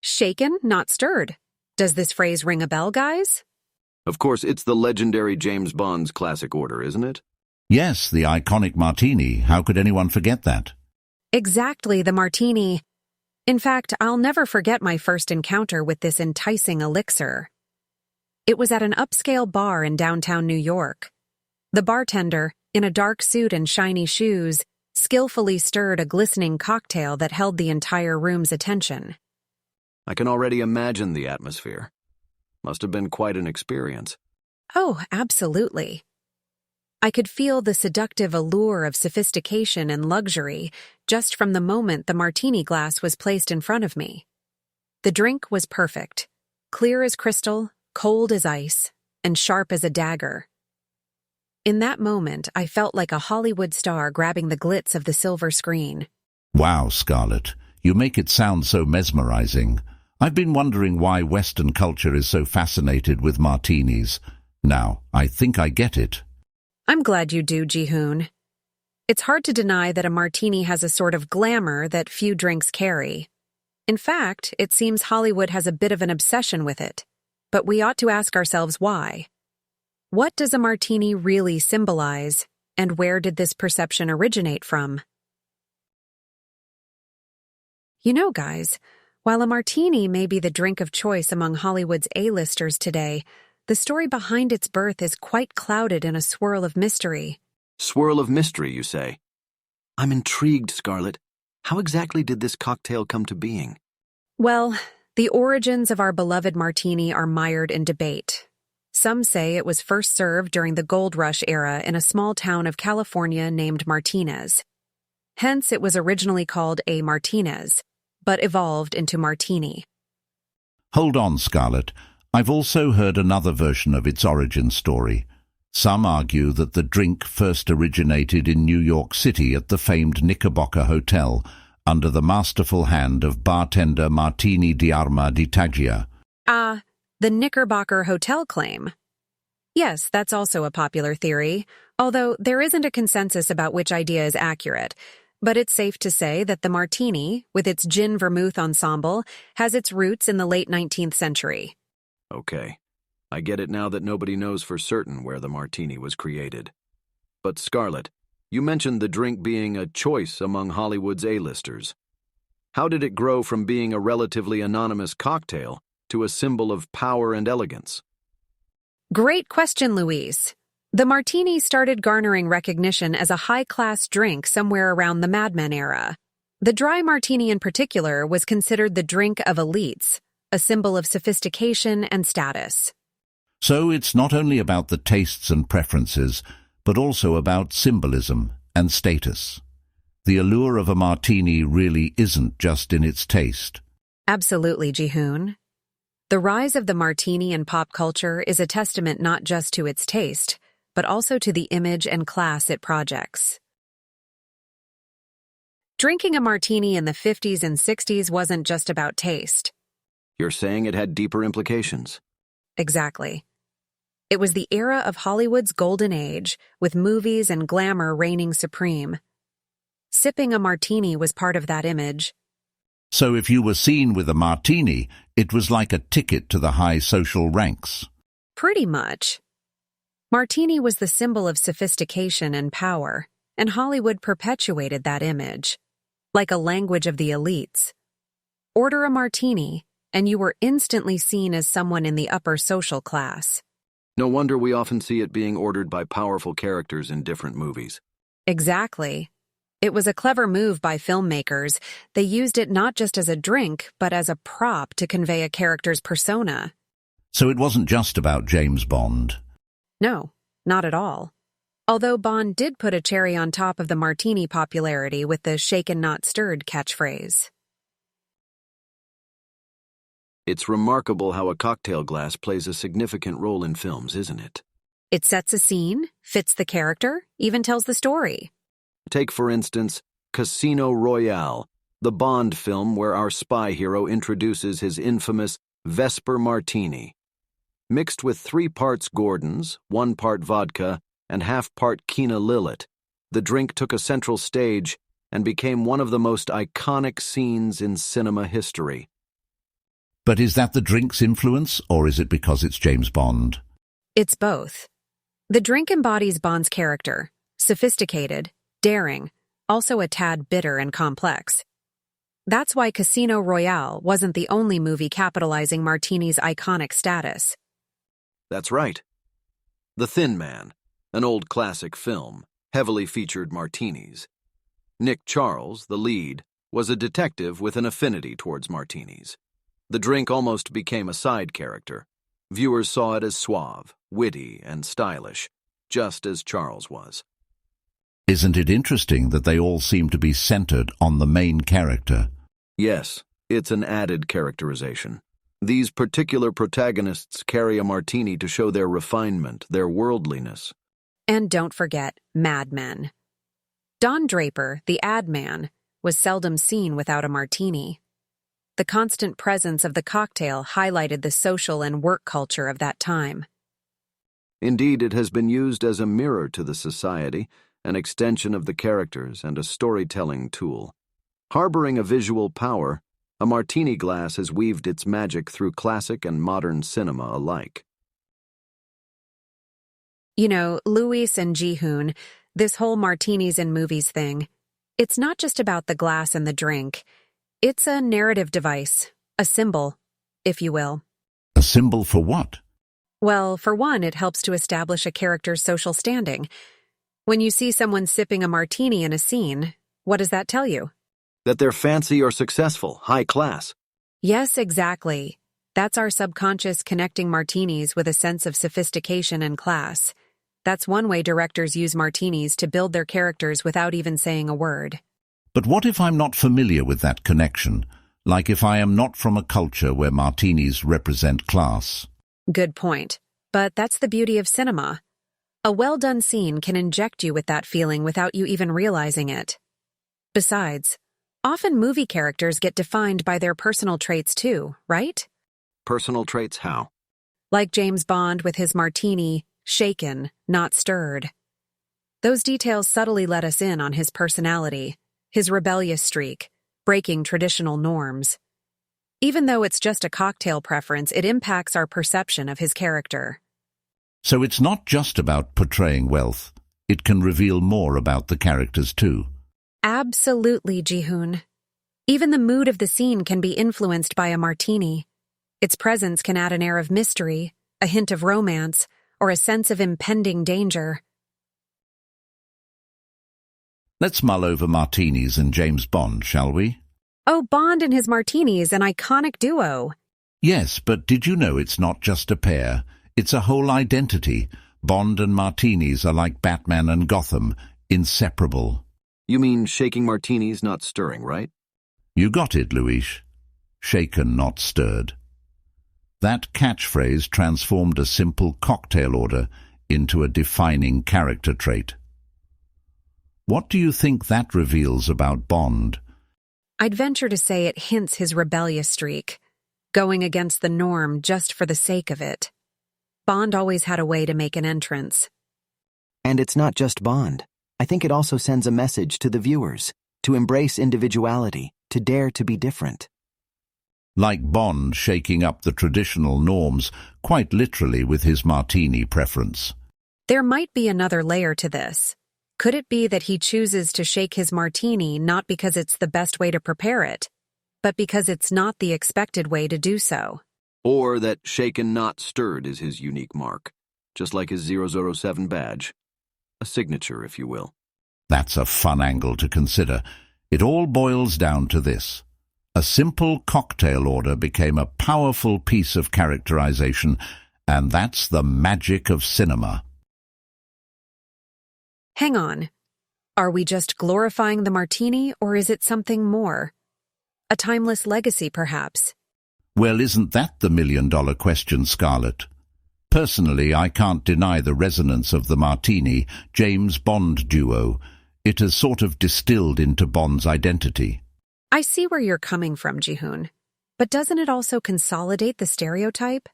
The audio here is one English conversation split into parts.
Shaken, not stirred. Does this phrase ring a bell, guys? Of course, it's the legendary James Bond's classic order, isn't it? Yes, the iconic Martini. How could anyone forget that? Exactly, the Martini. In fact, I'll never forget my first encounter with this enticing elixir. It was at an upscale bar in downtown New York. The bartender, in a dark suit and shiny shoes, skillfully stirred a glistening cocktail that held the entire room's attention. I can already imagine the atmosphere. Must have been quite an experience. Oh, absolutely. I could feel the seductive allure of sophistication and luxury just from the moment the martini glass was placed in front of me. The drink was perfect, clear as crystal, cold as ice, and sharp as a dagger. In that moment, I felt like a Hollywood star grabbing the glitz of the silver screen. Wow, Scarlett, you make it sound so mesmerizing. I've been wondering why Western culture is so fascinated with martinis. Now, I think I get it. I'm glad you do, JiHoon. It's hard to deny that a martini has a sort of glamour that few drinks carry. In fact, it seems Hollywood has a bit of an obsession with it. But we ought to ask ourselves why. What does a martini really symbolize, and where did this perception originate from? You know, guys, while a martini may be the drink of choice among Hollywood's A-listers today, the story behind its birth is quite clouded in a swirl of mystery. Swirl of mystery, you say? I'm intrigued, Scarlett. How exactly did this cocktail come to being? Well, the origins of our beloved martini are mired in debate. Some say it was first served during the gold rush era in a small town of California named Martinez. Hence, it was originally called a Martinez, but evolved into martini. Hold on, Scarlett. I've also heard another version of its origin story. Some argue that the drink first originated in New York City at the famed Knickerbocker Hotel, under the masterful hand of bartender Martini di Arma di Taggia. The Knickerbocker Hotel claim. Yes, that's also a popular theory, although there isn't a consensus about which idea is accurate. But it's safe to say that the martini, with its gin vermouth ensemble, has its roots in the late 19th century. Okay. I get it now that nobody knows for certain where the martini was created. But Scarlett, you mentioned the drink being a choice among Hollywood's A-listers. How did it grow from being a relatively anonymous cocktail to a symbol of power and elegance? Great question, Louise. The martini started garnering recognition as a high-class drink somewhere around the Mad Men era. The dry martini in particular was considered the drink of elites, a symbol of sophistication and status. So it's not only about the tastes and preferences, but also about symbolism and status. The allure of a martini really isn't just in its taste. Absolutely, JiHoon. The rise of the martini in pop culture is a testament not just to its taste, but also to the image and class it projects. Drinking a martini in the 50s and 60s wasn't just about taste. You're saying it had deeper implications? Exactly. It was the era of Hollywood's golden age, with movies and glamour reigning supreme. Sipping a martini was part of that image. So if you were seen with a martini, it was like a ticket to the high social ranks. Pretty much. Martini was the symbol of sophistication and power, and Hollywood perpetuated that image, like a language of the elites. Order a martini, and you were instantly seen as someone in the upper social class. No wonder we often see it being ordered by powerful characters in different movies. Exactly. It was a clever move by filmmakers. They used it not just as a drink, but as a prop to convey a character's persona. So it wasn't just about James Bond. No, not at all. Although Bond did put a cherry on top of the martini popularity with the shaken not stirred catchphrase. It's remarkable how a cocktail glass plays a significant role in films, isn't it? It sets a scene, fits the character, even tells the story. Take, for instance, Casino Royale, the Bond film where our spy hero introduces his infamous Vesper Martini. Mixed with 3 parts Gordon's, 1 part vodka, and half part Kina Lillet, the drink took a central stage and became one of the most iconic scenes in cinema history. But is that the drink's influence, or is it because it's James Bond? It's both. The drink embodies Bond's character, sophisticated, daring, also a tad bitter and complex. That's why Casino Royale wasn't the only movie capitalizing Martini's iconic status. That's right. The Thin Man, an old classic film, heavily featured martinis. Nick Charles, the lead, was a detective with an affinity towards martinis. The drink almost became a side character. Viewers saw it as suave, witty, and stylish, just as Charles was. Isn't it interesting that they all seem to be centered on the main character? Yes, it's an added characterization. These particular protagonists carry a martini to show their refinement, their worldliness. And don't forget Mad Men. Don Draper, the ad man, was seldom seen without a martini. The constant presence of the cocktail highlighted the social and work culture of that time. Indeed, it has been used as a mirror to the society, an extension of the characters, and a storytelling tool. Harboring a visual power, a martini glass has weaved its magic through classic and modern cinema alike. You know, Luis and JiHoon, this whole martinis in movies thing, it's not just about the glass and the drink. It's a narrative device, a symbol, if you will. A symbol for what? Well, for one, it helps to establish a character's social standing. When you see someone sipping a martini in a scene, what does that tell you? That they're fancy or successful, high class. Yes, exactly. That's our subconscious connecting martinis with a sense of sophistication and class. That's one way directors use martinis to build their characters without even saying a word. But what if I'm not familiar with that connection? Like if I am not from a culture where martinis represent class? Good point. But that's the beauty of cinema. A well-done scene can inject you with that feeling without you even realizing it. Besides, often movie characters get defined by their personal traits too, right? Personal traits how? Like James Bond with his martini, shaken, not stirred. Those details subtly let us in on his personality, his rebellious streak, breaking traditional norms. Even though it's just a cocktail preference, it impacts our perception of his character. So it's not just about portraying wealth. It can reveal more about the characters too. Absolutely, JiHoon. Even the mood of the scene can be influenced by a martini. Its presence can add an air of mystery, a hint of romance, or a sense of impending danger. Let's mull over martinis and James Bond, shall we? Oh, Bond and his martini is an iconic duo. Yes, but did you know it's not just a pair? It's a whole identity. Bond and martinis are like Batman and Gotham, inseparable. You mean shaking martinis, not stirring, right? You got it, Luis. Shaken, not stirred. That catchphrase transformed a simple cocktail order into a defining character trait. What do you think that reveals about Bond? I'd venture to say it hints his rebellious streak, going against the norm just for the sake of it. Bond always had a way to make an entrance. And it's not just Bond. I think it also sends a message to the viewers, to embrace individuality, to dare to be different. Like Bond shaking up the traditional norms, quite literally with his martini preference. There might be another layer to this. Could it be that he chooses to shake his martini not because it's the best way to prepare it, but because it's not the expected way to do so? Or that shaken, not stirred is his unique mark, just like his 007 badge. A signature, if you will. That's a fun angle to consider. It all boils down to this. A simple cocktail order became a powerful piece of characterization, and that's the magic of cinema. Hang on. Are we just glorifying the martini, or is it something more? A timeless legacy, perhaps? Well, isn't that the million-dollar question, Scarlett? Personally, I can't deny the resonance of the Martini-James Bond duo. It has sort of distilled into Bond's identity. I see where you're coming from, JiHoon. But doesn't it also consolidate the stereotype?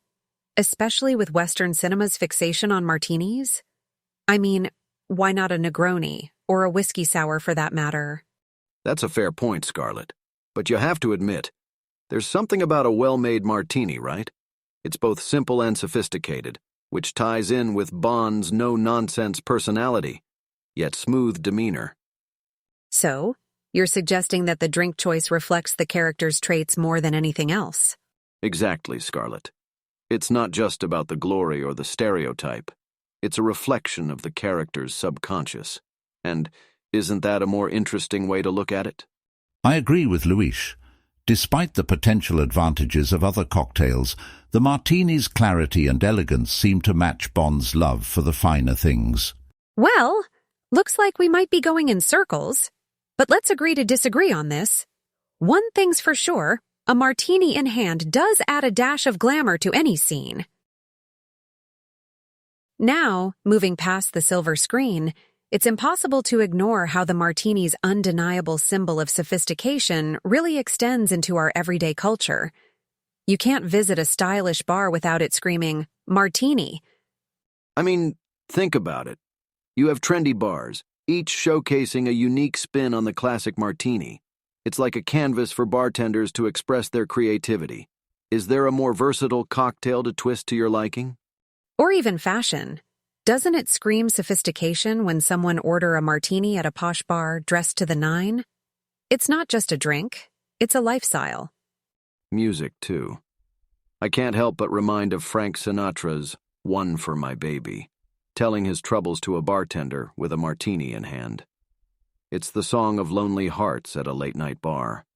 Especially with Western cinema's fixation on martinis? I mean, why not a Negroni, or a whiskey sour for that matter? That's a fair point, Scarlett. But you have to admit, There's something about a well-made martini, right? It's both simple and sophisticated, which ties in with Bond's no-nonsense personality, yet smooth demeanor. So, you're suggesting that the drink choice reflects the character's traits more than anything else? Exactly, Scarlett. It's not just about the glory or the stereotype. It's a reflection of the character's subconscious. And isn't that a more interesting way to look at it? I agree with Luis. Despite the potential advantages of other cocktails, the martini's clarity and elegance seem to match Bond's love for the finer things. Well, looks like we might be going in circles. But let's agree to disagree on this. One thing's for sure, a martini in hand does add a dash of glamour to any scene. Now, moving past the silver screen, it's impossible to ignore how the martini's undeniable symbol of sophistication really extends into our everyday culture. You can't visit a stylish bar without it screaming, "Martini." I mean, think about it. You have trendy bars, each showcasing a unique spin on the classic martini. It's like a canvas for bartenders to express their creativity. Is there a more versatile cocktail to twist to your liking? Or even fashion. Doesn't it scream sophistication when someone order a martini at a posh bar dressed to the nine? It's not just a drink, it's a lifestyle. Music, too. I can't help but remind of Frank Sinatra's "One for My Baby," telling his troubles to a bartender with a martini in hand. It's the song of lonely hearts at a late-night bar.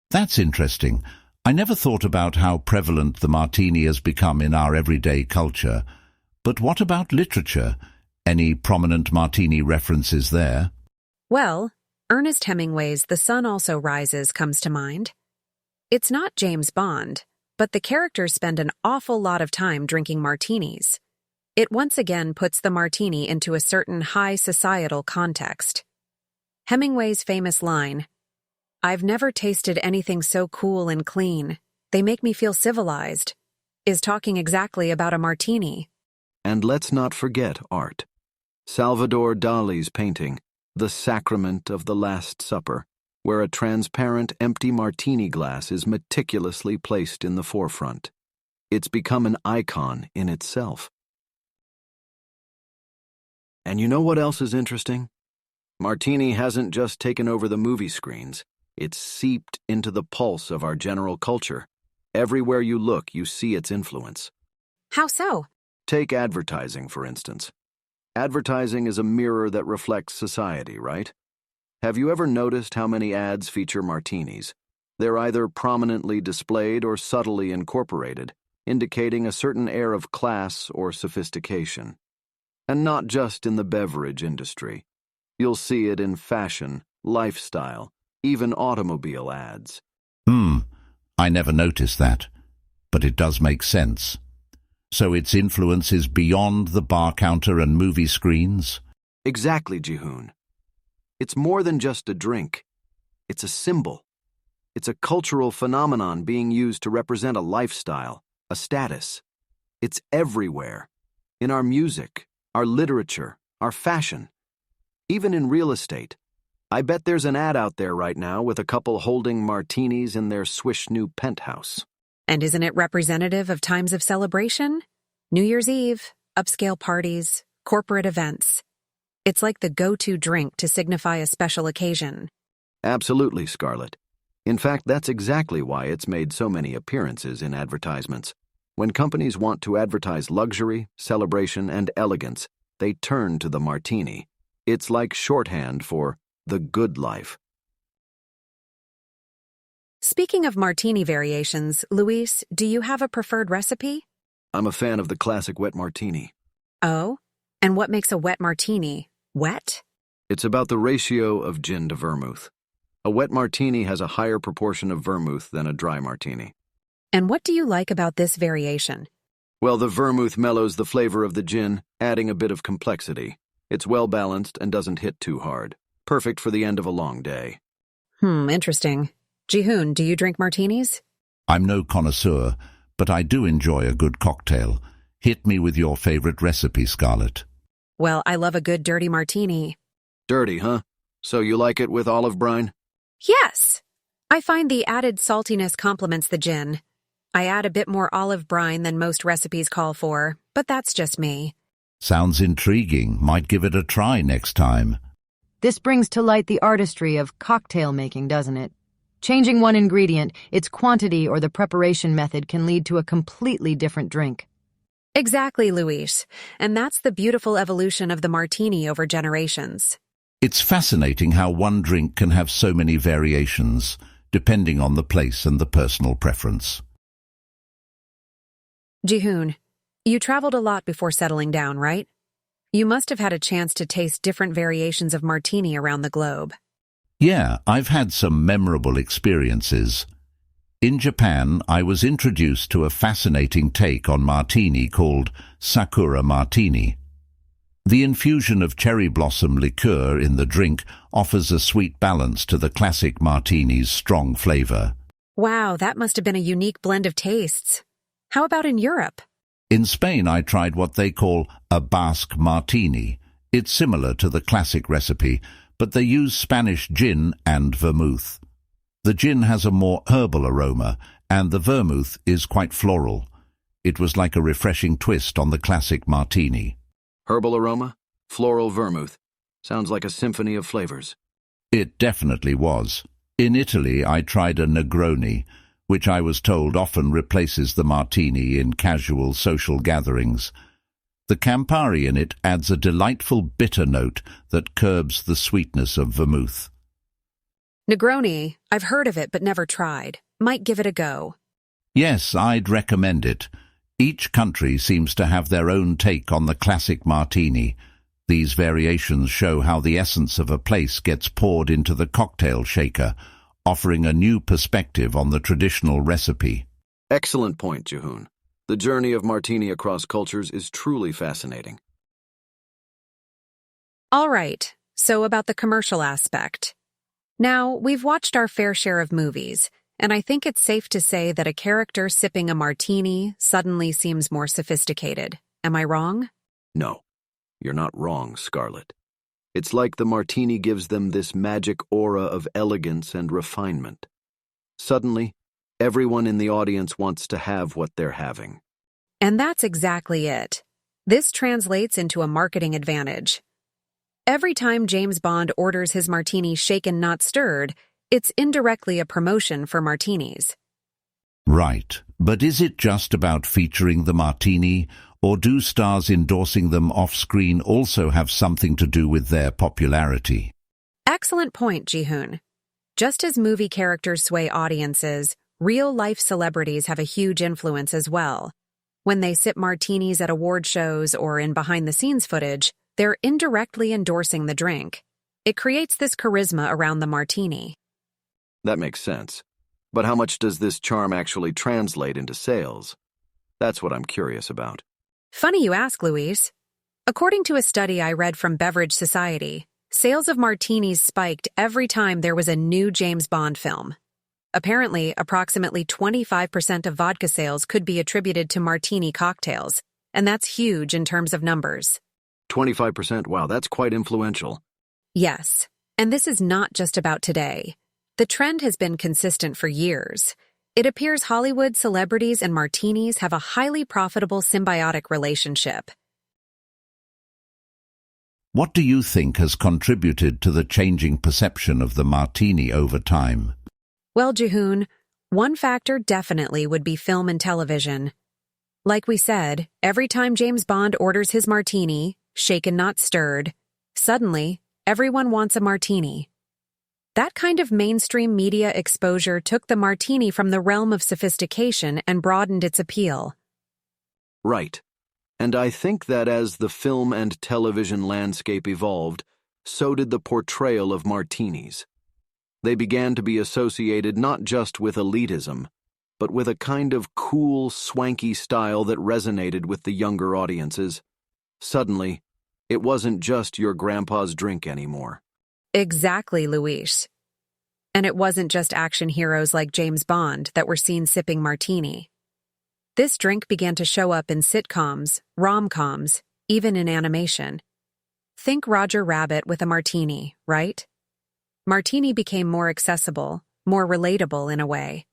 That's interesting. I never thought about how prevalent the martini has become in our everyday culture. But what about literature? Any prominent martini references there? Well, Ernest Hemingway's The Sun Also Rises comes to mind. It's not James Bond, but the characters spend an awful lot of time drinking martinis. It once again puts the martini into a certain high societal context. Hemingway's famous line, "I've never tasted anything so cool and clean. They make me feel civilized," is talking exactly about a martini. And let's not forget art. Salvador Dali's painting, The Sacrament of the Last Supper, where a transparent, empty martini glass is meticulously placed in the forefront. It's become an icon in itself. And you know what else is interesting? Martini hasn't just taken over the movie screens. It's seeped into the pulse of our general culture. Everywhere you look, you see its influence. How so? Take advertising, for instance. Advertising is a mirror that reflects society, right? Have you ever noticed how many ads feature martinis? They're either prominently displayed or subtly incorporated, indicating a certain air of class or sophistication. And not just in the beverage industry. You'll see it in fashion, lifestyle, even automobile ads. I never noticed that, but it does make sense. So its influence is beyond the bar counter and movie screens? Exactly, JiHoon. It's more than just a drink. It's a symbol. It's a cultural phenomenon being used to represent a lifestyle, a status. It's everywhere. In our music, our literature, our fashion. Even in real estate. I bet there's an ad out there right now with a couple holding martinis in their swish new penthouse. And isn't it representative of times of celebration? New Year's Eve, upscale parties, corporate events. It's like the go-to drink to signify a special occasion. Absolutely, Scarlett. In fact, that's exactly why it's made so many appearances in advertisements. When companies want to advertise luxury, celebration, and elegance, they turn to the martini. It's like shorthand for the good life. Speaking of martini variations, Luis, do you have a preferred recipe? I'm a fan of the classic wet martini. Oh? And what makes a wet martini wet? It's about the ratio of gin to vermouth. A wet martini has a higher proportion of vermouth than a dry martini. And what do you like about this variation? Well, the vermouth mellows the flavor of the gin, adding a bit of complexity. It's well-balanced and doesn't hit too hard. Perfect for the end of a long day. Interesting. JiHoon, do you drink martinis? I'm no connoisseur, but I do enjoy a good cocktail. Hit me with your favorite recipe, Scarlett. Well, I love a good dirty martini. Dirty, huh? So you like it with olive brine? Yes! I find the added saltiness complements the gin. I add a bit more olive brine than most recipes call for, but that's just me. Sounds intriguing. Might give it a try next time. This brings to light the artistry of cocktail making, doesn't it? Changing one ingredient, its quantity or the preparation method can lead to a completely different drink. Exactly, Luis. And that's the beautiful evolution of the martini over generations. It's fascinating how one drink can have so many variations, depending on the place and the personal preference. JiHoon, you traveled a lot before settling down, right? You must have had a chance to taste different variations of martini around the globe. Yeah, I've had some memorable experiences. In Japan, I was introduced to a fascinating take on martini called Sakura Martini. The infusion of cherry blossom liqueur in the drink offers a sweet balance to the classic martini's strong flavor. Wow, that must have been a unique blend of tastes. How about in Europe? In Spain, I tried what they call a Basque martini. It's similar to the classic recipe, but they use Spanish gin and vermouth. The gin has a more herbal aroma, and the vermouth is quite floral. It was like a refreshing twist on the classic martini. Herbal aroma? Floral vermouth. Sounds like a symphony of flavors. It definitely was. In Italy, I tried a Negroni, which I was told often replaces the martini in casual social gatherings. The Campari in it adds a delightful bitter note that curbs the sweetness of vermouth. Negroni, I've heard of it but never tried. Might give it a go. Yes, I'd recommend it. Each country seems to have their own take on the classic martini. These variations show how the essence of a place gets poured into the cocktail shaker, offering a new perspective on the traditional recipe. Excellent point, JiHoon. The journey of martini across cultures is truly fascinating. All right, so about the commercial aspect. Now, we've watched our fair share of movies, and I think it's safe to say that a character sipping a martini suddenly seems more sophisticated. Am I wrong? No, you're not wrong, Scarlett. It's like the martini gives them this magic aura of elegance and refinement. Suddenly, everyone in the audience wants to have what they're having. And that's exactly it. This translates into a marketing advantage. Every time James Bond orders his martini shaken not stirred, it's indirectly a promotion for martinis. Right, but is it just about featuring the martini, or do stars endorsing them off-screen also have something to do with their popularity? Excellent point, JiHoon. Just as movie characters sway audiences, real-life celebrities have a huge influence as well. When they sip martinis at award shows or in behind-the-scenes footage, they're indirectly endorsing the drink. It creates this charisma around the martini. That makes sense. But how much does this charm actually translate into sales? That's what I'm curious about. Funny you ask, Luis. According to a study I read from Beverage Society, sales of martinis spiked every time there was a new James Bond film. Apparently, approximately 25% of vodka sales could be attributed to martini cocktails, and that's huge in terms of numbers. 25%? Wow, that's quite influential. Yes, and this is not just about today. The trend has been consistent for years. It appears Hollywood celebrities and martinis have a highly profitable symbiotic relationship. What do you think has contributed to the changing perception of the martini over time? Well, JiHoon, one factor definitely would be film and television. Like we said, every time James Bond orders his martini, shaken not stirred, suddenly, everyone wants a martini. That kind of mainstream media exposure took the martini from the realm of sophistication and broadened its appeal. Right. And I think that as the film and television landscape evolved, so did the portrayal of martinis. They began to be associated not just with elitism, but with a kind of cool, swanky style that resonated with the younger audiences. Suddenly, it wasn't just your grandpa's drink anymore. Exactly, Luis. And it wasn't just action heroes like James Bond that were seen sipping martini. This drink began to show up in sitcoms, rom-coms, even in animation. Think Roger Rabbit with a martini, right? Martini became more accessible, more relatable in a way.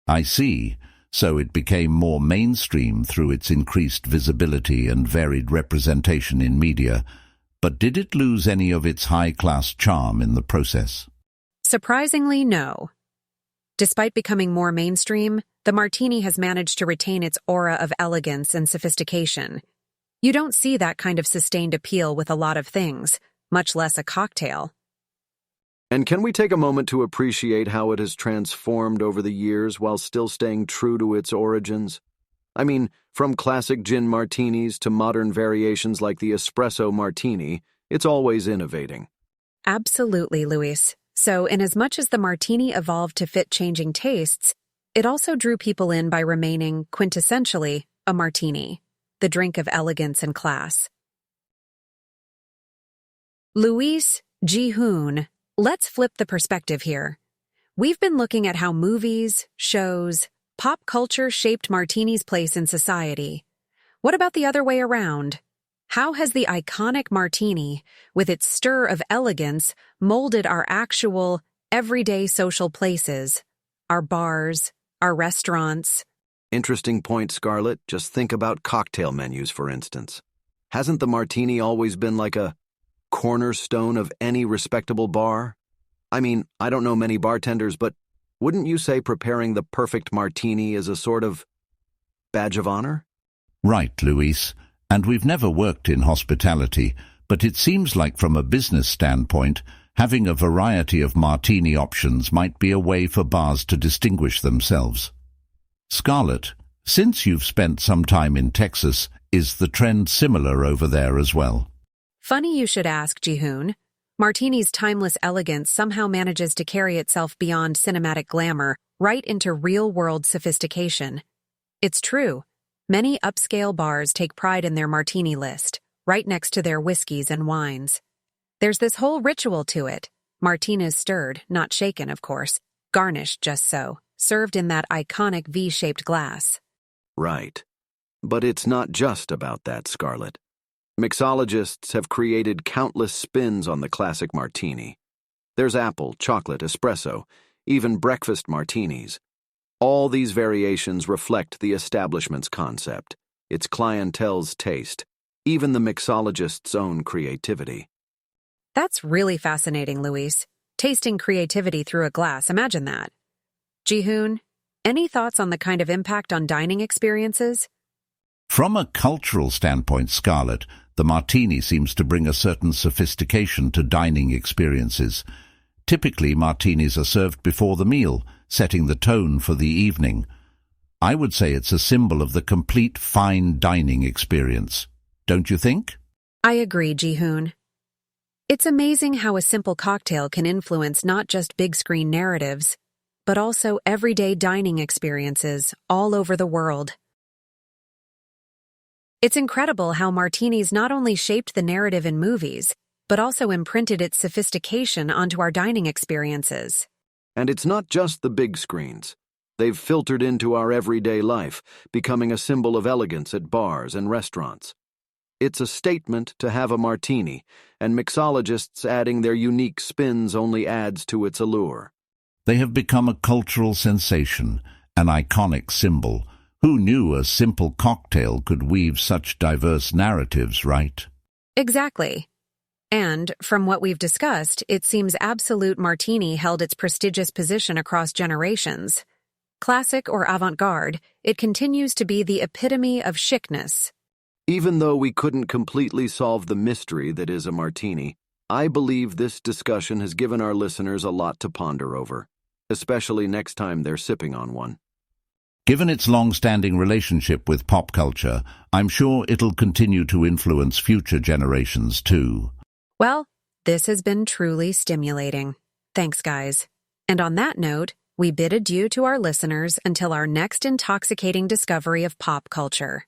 I see. So it became more mainstream through its increased visibility and varied representation in media. But did it lose any of its high-class charm in the process? Surprisingly, no. Despite becoming more mainstream, the Martini has managed to retain its aura of elegance and sophistication. You don't see that kind of sustained appeal with a lot of things, much less a cocktail. And can we take a moment to appreciate how it has transformed over the years while still staying true to its origins? I mean, from classic gin martinis to modern variations like the espresso martini, it's always innovating. Absolutely, Luis. So, inasmuch as the Martini evolved to fit changing tastes, it also drew people in by remaining, quintessentially, a martini, the drink of elegance and class. Luis, JiHoon, let's flip the perspective here. We've been looking at how movies, shows, pop culture shaped Martini's place in society. What about the other way around? How has the iconic Martini, with its stir of elegance, molded our actual, everyday social places? Our bars, our restaurants? Interesting point, Scarlett. Just think about cocktail menus, for instance. Hasn't the Martini always been like a cornerstone of any respectable bar? I mean, I don't know many bartenders, but wouldn't you say preparing the perfect Martini is a sort of badge of honor? Right, Luis. And we've never worked in hospitality, but it seems like from a business standpoint, having a variety of martini options might be a way for bars to distinguish themselves. Scarlett, since you've spent some time in Texas, is the trend similar over there as well? Funny you should ask, JiHoon. Martini's timeless elegance somehow manages to carry itself beyond cinematic glamour right into real-world sophistication. It's true. Many upscale bars take pride in their martini list, right next to their whiskeys and wines. There's this whole ritual to it. Martinis stirred, not shaken, of course, garnished just so, served in that iconic V-shaped glass. Right. But it's not just about that, Scarlett. Mixologists have created countless spins on the classic martini. There's apple, chocolate, espresso, even breakfast martinis. All these variations reflect the establishment's concept, its clientele's taste, even the mixologist's own creativity. That's really fascinating, Luis. Tasting creativity through a glass, imagine that. JiHoon, any thoughts on the kind of impact on dining experiences? From a cultural standpoint, Scarlett, the martini seems to bring a certain sophistication to dining experiences. Typically, martinis are served before the meal, setting the tone for the evening. I would say it's a symbol of the complete fine dining experience. Don't you think? I agree, JiHoon. It's amazing how a simple cocktail can influence not just big-screen narratives, but also everyday dining experiences all over the world. It's incredible how martinis not only shaped the narrative in movies, but also imprinted its sophistication onto our dining experiences. And it's not just the big screens. They've filtered into our everyday life, becoming a symbol of elegance at bars and restaurants. It's a statement to have a martini, and mixologists adding their unique spins only adds to its allure. They have become a cultural sensation, an iconic symbol. Who knew a simple cocktail could weave such diverse narratives, right? Exactly. And, from what we've discussed, it seems Absolute Martini held its prestigious position across generations. Classic or avant-garde, it continues to be the epitome of chicness. Even though we couldn't completely solve the mystery that is a martini, I believe this discussion has given our listeners a lot to ponder over, especially next time they're sipping on one. Given its long-standing relationship with pop culture, I'm sure it'll continue to influence future generations too. Well, this has been truly stimulating. Thanks, guys. And on that note, we bid adieu to our listeners until our next intoxicating discovery of pop culture.